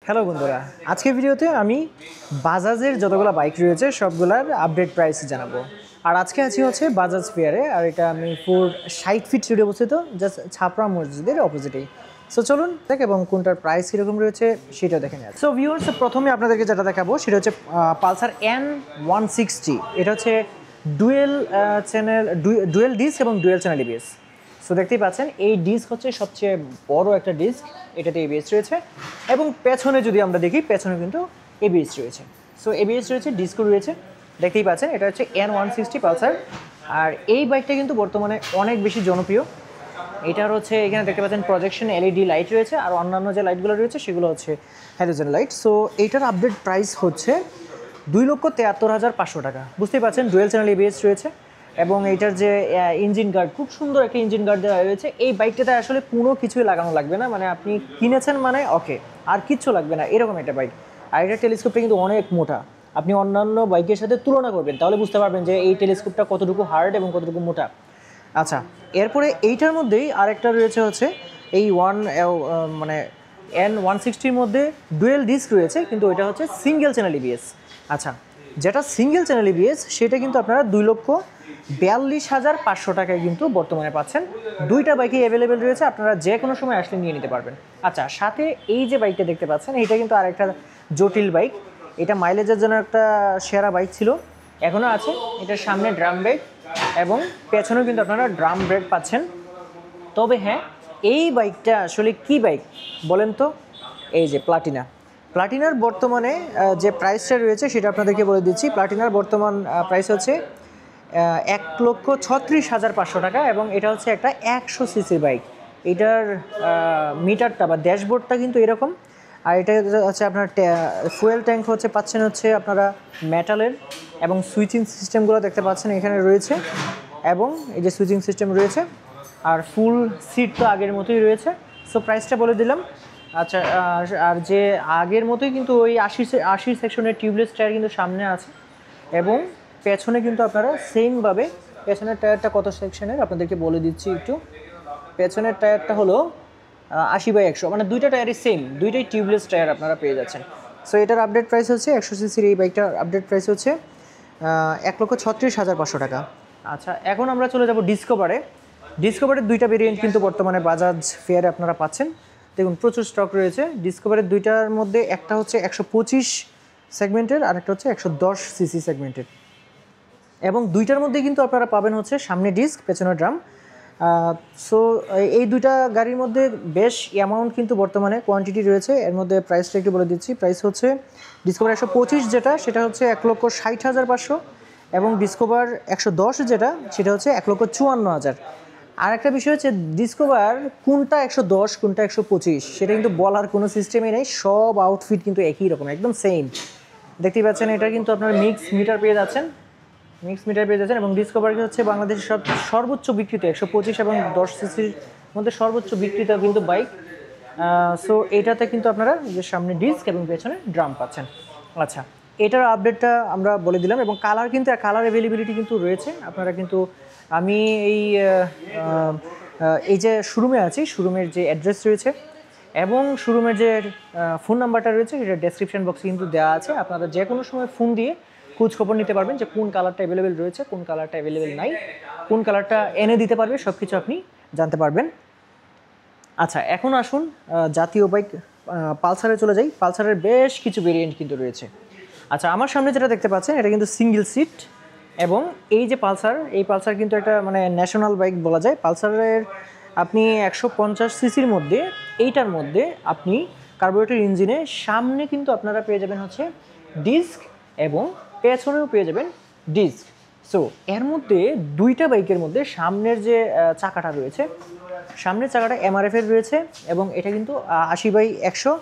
Hello বন্ধুরা, আজকের ভিডিওতে আমি বাজাজের যতগুলো বাইক রয়েছে সবগুলার আপডেট প্রাইস জানাবো। আর আজকে আছি হচ্ছে বাজাজ ফেয়ারে, আর এটা আমি 60 ফিট রোডে অবস্থিত, জাস্ট ছাপড়া মসজিদের অপোজিটেই। সো চলুন দেখ এবং কোনটার প্রাইস কীরকম রয়েছে সেটা দেখে নেওয়া। সো ভিউয়ার্স, প্রথমে আপনাদেরকে যেটা দেখাবো সেটা হচ্ছে পালসার N160। এটা হচ্ছে ডুয়েল ডিস্ক এবং ডুয়েল চ্যানেল এবিএস। সো দেখতেই পাচ্ছেন এই ডিস্ক হচ্ছে সবচেয়ে বড় একটা ডিস্ক, এটাতে এবিএস রয়েছে। এবং পেছনে যদি আমরা দেখি, পেছনে কিন্তু এবিএস রয়েছে। সো এবিএস রয়েছে, ডিস্কও রয়েছে, দেখতেই পাচ্ছেন। এটা হচ্ছে N160 পালসার। আর এই বাইকটা কিন্তু বর্তমানে অনেক বেশি জনপ্রিয়। এটার হচ্ছে এখানে দেখতে পাচ্ছেন প্রজেকশন এলইডি লাইট রয়েছে, আর অন্যান্য যে লাইটগুলো রয়েছে সেগুলো হচ্ছে হ্যালোজেন লাইট। সো এইটার আপডেট প্রাইস হচ্ছে 2,73,500 টাকা। বুঝতেই পারছেন ডুয়েল চ্যানেল এবিএস রয়েছে এবং এইটার যে ইঞ্জিন গার্ড, খুব সুন্দর একটা ইঞ্জিন গার্ড দেওয়া রয়েছে। এই বাইকটাতে আসলে কোনো কিছুই লাগানো লাগবে না, মানে আপনি কিনেছেন মানে ওকে, আর কিচ্ছু লাগবে না, এরকম একটা বাইক। আর এটার টেলিস্কোপটা কিন্তু অনেক মোটা। আপনি অন্যান্য বাইকের সাথে তুলনা করবেন, তাহলে বুঝতে পারবেন যে এই টেলিস্কোপটা কতটুকু হার্ড এবং কতটুকু মোটা। আচ্ছা, এরপরে এইটার মধ্যেই আরেকটা রয়েছে হচ্ছে এই N160-র মধ্যে ডুয়েল ডিস্ক রয়েছে, কিন্তু এটা হচ্ছে সিঙ্গেল চ্যানেল এবিএস। আচ্ছা, যেটা সিঙ্গেল চ্যানেল এবিএস সেটা কিন্তু আপনারা 2,42,500 টাকায় কিন্তু বর্তমানে পাচ্ছেন। দুইটা বাইকই অ্যাভেলেবেল রয়েছে, আপনারা যে কোনো সময় আসলে নিয়ে নিতে পারবেন। আচ্ছা, সাথে এই যে বাইকটা দেখতে পাচ্ছেন, এটা কিন্তু আরেকটা জটিল বাইক। এটা মাইলেজের জন্য একটা সেরা বাইক ছিল, এখনও আছে। এটার সামনে ড্রাম ব্রেক এবং পেছনেও কিন্তু আপনারা ড্রাম ব্রেক পাচ্ছেন। তবে হ্যাঁ, এই বাইকটা আসলে কি বাইক বলেন তো? এই যে প্লাটিনার বর্তমানে যে প্রাইসটা রয়েছে সেটা আপনাদেরকে বলে দিচ্ছি। প্লাটিনার বর্তমান প্রাইস হচ্ছে 1,36,500 টাকা এবং এটা হচ্ছে একটা 100 সিসির বাইক। এটার মিটারটা বা ড্যাশবোর্ডটা কিন্তু এরকম। আর এটা হচ্ছে আপনার ফুয়েল ট্যাঙ্ক হচ্ছে পাচ্ছেন হচ্ছে আপনারা মেটালের, এবং সুইচিং সিস্টেমগুলো দেখতে পাচ্ছেন এখানে রয়েছে, এবং এই যে সুইচিং সিস্টেম রয়েছে। আর ফুল সিট তো আগের মতোই রয়েছে। সো প্রাইসটা বলে দিলাম। আচ্ছা, আর যে আগের মতোই কিন্তু ওই 80 সেকশনের টিউবলেস টায়ার কিন্তু সামনে আছে, এবং পেছনে কিন্তু আপনারা সেমভাবে, পেছনের টায়ারটা কত সেকশনের আপনাদেরকে বলে দিচ্ছি একটু। পেছনের টায়ারটা হলো 80/100, মানে দুইটা টায়ারই সেম, দুইটাই টিউবলেস টায়ার আপনারা পেয়ে যাচ্ছেন। সো এটার আপডেট প্রাইস হচ্ছে 100 সিসির এই বাইকটার আপডেট প্রাইস হচ্ছে 1,36,500 টাকা। আচ্ছা, এখন আমরা চলে যাব ডিসকভারের দুইটা ভেরিয়েন্ট কিন্তু বর্তমানে বাজাজ ফেয়ারে আপনারা পাচ্ছেন। দেখুন, প্রচুর স্টক রয়েছে ডিসকভারের দুইটার মধ্যে। একটা হচ্ছে 125 সেগমেন্টের, আর একটা হচ্ছে 110 সিসি সেগমেন্টের, এবং দুইটার মধ্যে কিন্তু আপনারা পাবেন হচ্ছে সামনে ডিস্ক, পেছনে ড্রাম। সো এই দুইটা গাড়ির মধ্যে বেশ অ্যামাউন্ট কিন্তু বর্তমানে কোয়ান্টিটি রয়েছে। এর মধ্যে প্রাইসটা একটু বলে দিচ্ছি। প্রাইস হচ্ছে ডিসকভার 125 যেটা, সেটা হচ্ছে 1,60,500, এবং ডিসকভার 110 যেটা, সেটা হচ্ছে 1,54,000। আর একটা বিষয় হচ্ছে ডিসকভার কোনটা 110 কোনটা 125 সেটা কিন্তু বলার কোনো সিস্টেমই নেই। সব আউটফিট কিন্তু একই রকম, একদম সেম। দেখতেই পাচ্ছেন এটা কিন্তু আপনার মিক্স মিটার পেয়ে যাচ্ছেন, এবং ডিসকভার হচ্ছে বাংলাদেশের সর্বোচ্চ বিক্রিত 125 এবং 10 সিসির মধ্যে সর্বোচ্চ বিক্রিত কিন্তু বাইক। সো এটাতে কিন্তু আপনারা যে সামনে ডিস্ক এবং পেছনে ড্রাম পাচ্ছেন। আচ্ছা, এটার আপডেটটা আমরা বলে দিলাম, এবং কালার অ্যাভেলেবিলিটি কিন্তু রয়েছে। আপনারা কিন্তু, আমি এই যে শোরুমে আছি, শোরুমের যে অ্যাড্রেস রয়েছে এবং শোরুমের যে ফোন নাম্বারটা রয়েছে সেটা ডেসক্রিপশন বক্সে কিন্তু দেওয়া আছে। আপনারা যে কোনো সময় ফোন দিয়ে খোঁজ খবর নিতে পারবেন যে কোন কালারটা অ্যাভেলেবেল রয়েছে, কোন কালারটা অ্যাভেলেবেল নাই, কোন কালারটা এনে দিতে পারবে, সব কিছু আপনি জানতে পারবেন। আচ্ছা, এখন আসুন জাতীয় বাইক পালসারে চলে যাই। পালসারের বেশ কিছু ভেরিয়েন্ট কিন্তু রয়েছে। আচ্ছা, আমার সামনে যেটা দেখতে পাচ্ছেন এটা কিন্তু সিঙ্গেল সিট, এবং এই যে পালসার কিন্তু একটা মানে ন্যাশনাল বাইক বলা যায়। পালসারের আপনি 150 সিসির মধ্যে, এইটার মধ্যে আপনি কার্বোরেটর ইঞ্জিনে সামনে কিন্তু আপনারা পেয়ে যাবেন হচ্ছে ডিস্ক, এবং পেছনেও পেয়ে যাবেন ডিস্ক। সো এর মধ্যে দুইটা বাইকের মধ্যে সামনের যে চাকাটা রয়েছে, সামনের চাকাটা এমআরএফের রয়েছে, এবং এটা কিন্তু 80/100,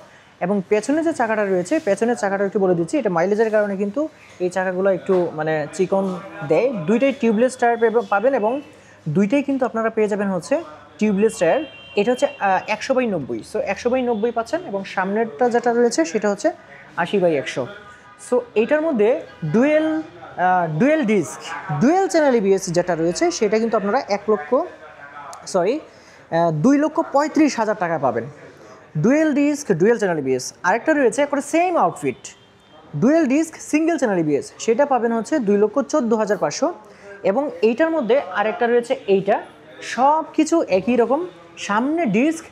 এবং পেছনে যে চাকাটা রয়েছে, পেছনের চাকাটা একটু বলে দিচ্ছি। এটা মাইলেজের কারণে কিন্তু এই চাকাগুলো একটু মানে চিকন দেয়। দুইটাই টিউবলেস টায়ার পাবেন, এবং দুইটাই কিন্তু আপনারা পেয়ে যাবেন হচ্ছে টিউবলেস টায়ার। এটা হচ্ছে 100/90, সো 100/90 পাচ্ছেন, এবং সামনেরটা যেটা রয়েছে সেটা হচ্ছে 80/100। সো এইটার মধ্যে dual disk, dual channel ABS যেটা রয়েছে সেটা কিন্তু আপনারা 2,35,000 টাকা পাবেন। Dual disc dual channel ABS. আরেকটা রয়েছে করে same outfit, dual disc single channel ABS, সেটা পাবেন হচ্ছে 2,14,500। এবং এইটার মধ্যে আরেকটা রয়েছে এইটা, সব কিছু একই রকম, সামনে ডিস্ক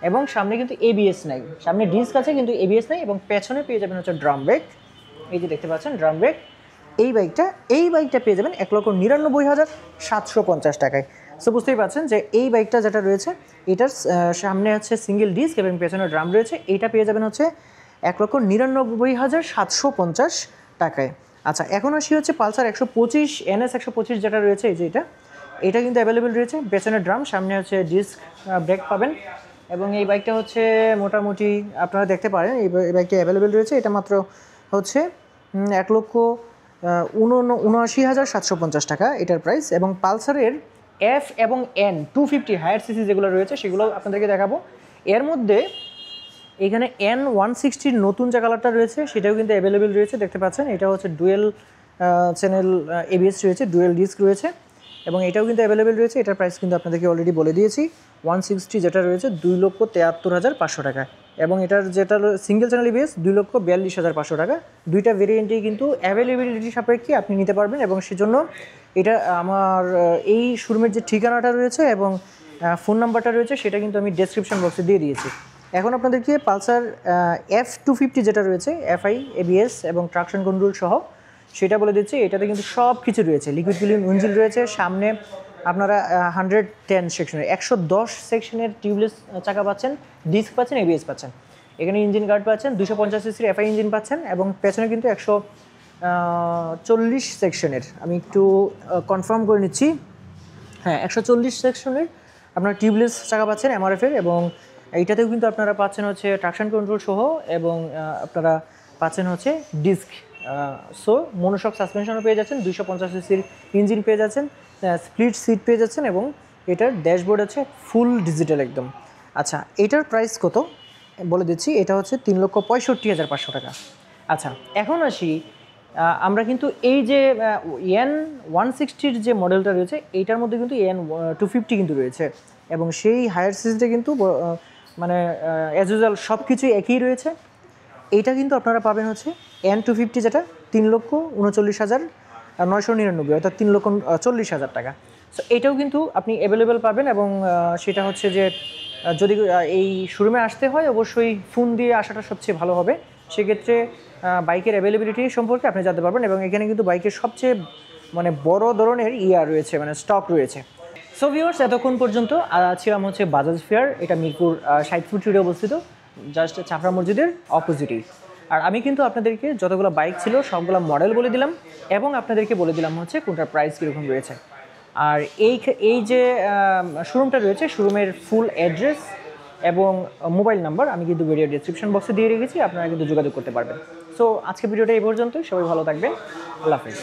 এবং সামনে কিন্তু এবিএস নাই, সামনে ডিস্ক আছে কিন্তু এবিএস নাই, এবং পেছনে পেয়ে যাবেন হচ্ছে ড্রাম ব্রেক। এই যে দেখতে পাচ্ছেন ড্রাম ব্রেক। এই বাইকটা পেয়ে যাবেন 1,99,750 টাকায়। সো বুঝতেই পারছেন যে এই বাইকটা যেটা রয়েছে এটার সামনে হচ্ছে সিঙ্গেল ডিস্ক এবং পেছনে ড্রাম রয়েছে, এইটা পেয়ে যাবেন হচ্ছে 1,99,750 টাকায়। আচ্ছা, এখন আসি হচ্ছে পালসার 125 NS 125 যেটা রয়েছে, এই যে এটা কিন্তু অ্যাভেলেবেল রয়েছে, পেছনে ড্রাম, সামনে হচ্ছে ডিস্ক ব্রেক পাবেন। এবং এই বাইকটা হচ্ছে মোটামুটি আপনারা দেখতে পারেন এই বাইকটা অ্যাভেলেবেল রয়েছে। এটা মাত্র হচ্ছে 1,79,750 টাকা এটার প্রাইস। এবং পালসারের F এবং N 250 হায়ার সিসি যেগুলো রয়েছে সেগুলো আপনাদেরকে দেখাবো। এর মধ্যে এখানে N160 নতুন যে কালারটা রয়েছে সেটাও কিন্তু অ্যাভেলেবেল রয়েছে, দেখতে পাচ্ছেন। এটা হচ্ছে ডুয়েল চ্যানেল এবিএস রয়েছে, ডুয়েল ডিস্ক রয়েছে, এবং এটাও কিন্তু অ্যাভেলেবেল রয়েছে। এটার প্রাইস কিন্তু আপনাদেরকে অলরেডি বলে দিয়েছি, 160 যেটা রয়েছে 2,73,500 টাকা। এবং এটার যেটা সিঙ্গেল চ্যানেল এবিএস 2,42,500 টাকা। দুইটা ভেরিয়েন্টেই কিন্তু অ্যাভেলেবিলিটি সাপেক্ষে আপনি নিতে পারবেন। এবং সেজন্য এটা আমার এই শোরুমের যে ঠিকানাটা রয়েছে এবং ফোন নাম্বারটা রয়েছে সেটা কিন্তু আমি ডেসক্রিপশন বক্সে দিয়ে দিয়েছি। এখন আপনাদেরকে পালসার F250 যেটা রয়েছে, FI এবিএস এবং ট্রাকশন কন্ট্রোল সহ, সেটা বলে দিচ্ছি। এটাতে কিন্তু সব কিছু রয়েছে, লিকুইড কুলিং ইঞ্জিন রয়েছে, সামনে আপনারা 110 সেকশনের 110 সেকশনের টিউবলেস চাকা পাচ্ছেন, ডিস্ক পাচ্ছেন, এবিএস পাচ্ছেন, এখানে ইঞ্জিন গার্ড পাচ্ছেন, 250 সিসির FI ইঞ্জিন পাচ্ছেন, এবং পেছনে কিন্তু 140 সেকশনের, আমি একটু কনফার্ম করে নিচ্ছি, হ্যাঁ 140 সেকশনের আপনার টিউবলেস চাকা পাচ্ছেন MRF-এর। এবং এইটাতেও কিন্তু আপনারা পাচ্ছেন হচ্ছে ট্রাকশন কন্ট্রোল সহ, এবং আপনারা পাচ্ছেন হচ্ছে ডিস্ক, সো মনোশক সাসপেনশনও পেয়ে যাচ্ছেন, 250 সিসির ইঞ্জিন পেয়ে যাচ্ছেন, স্প্লিট সিট পেয়ে যাচ্ছেন, এবং এটার ড্যাশবোর্ড আছে ফুল ডিজিটাল একদম। আচ্ছা, এটার প্রাইস কত বলে দিচ্ছি, এটা হচ্ছে 3,65,500 টাকা। আচ্ছা, এখন আসি আমরা কিন্তু এই যে N160 যে মডেলটা রয়েছে এইটার মধ্যে কিন্তু N250 কিন্তু রয়েছে, এবং সেই হায়ার সিসিতে কিন্তু মানে অ্যাজ ইউজুয়াল সব কিছুই একই রয়েছে। এইটা কিন্তু আপনারা পাবেন হচ্ছে N250 যেটা 3,39,999, অর্থাৎ 3,40,000 টাকা। সো এটাও কিন্তু আপনি অ্যাভেলেবেল পাবেন। এবং সেটা হচ্ছে যে যদি এই শোরুমে আসতে হয় অবশ্যই ফোন দিয়ে আসাটা সবচেয়ে ভালো হবে, সেক্ষেত্রে বাইকের অ্যাভেলেবিলিটি সম্পর্কে আপনি জানতে পারবেন। এবং এখানে কিন্তু বাইকের সবচেয়ে মানে বড় ধরনের রয়েছে, মানে স্টক রয়েছে। সো ভিউয়ার্স, এতক্ষণ পর্যন্ত ছিলাম হচ্ছে বাজাজ ফেয়ার, এটা মিরপুর 60 ফুট রোডে অবস্থিত, জাস্ট চাপড়া মসজিদের অপোজিটেই। আর আমি কিন্তু আপনাদেরকে যতগুলো বাইক ছিল সবগুলো মডেল বলে দিলাম, এবং আপনাদেরকে বলে দিলাম হচ্ছে কোনটার প্রাইস কীরকম রয়েছে। আর এই যে শোরুমটা রয়েছে, শোরুমের ফুল অ্যাড্রেস এবং মোবাইল নাম্বার আমি কিন্তু ভিডিও ডেসক্রিপশন বক্সে দিয়ে রেখেছি, আপনারা কিন্তু যোগাযোগ করতে পারবেন। সো আজকে ভিডিওটা এই পর্যন্তই, সবাই ভালো থাকবেন, আল্লাহ হাফেজ।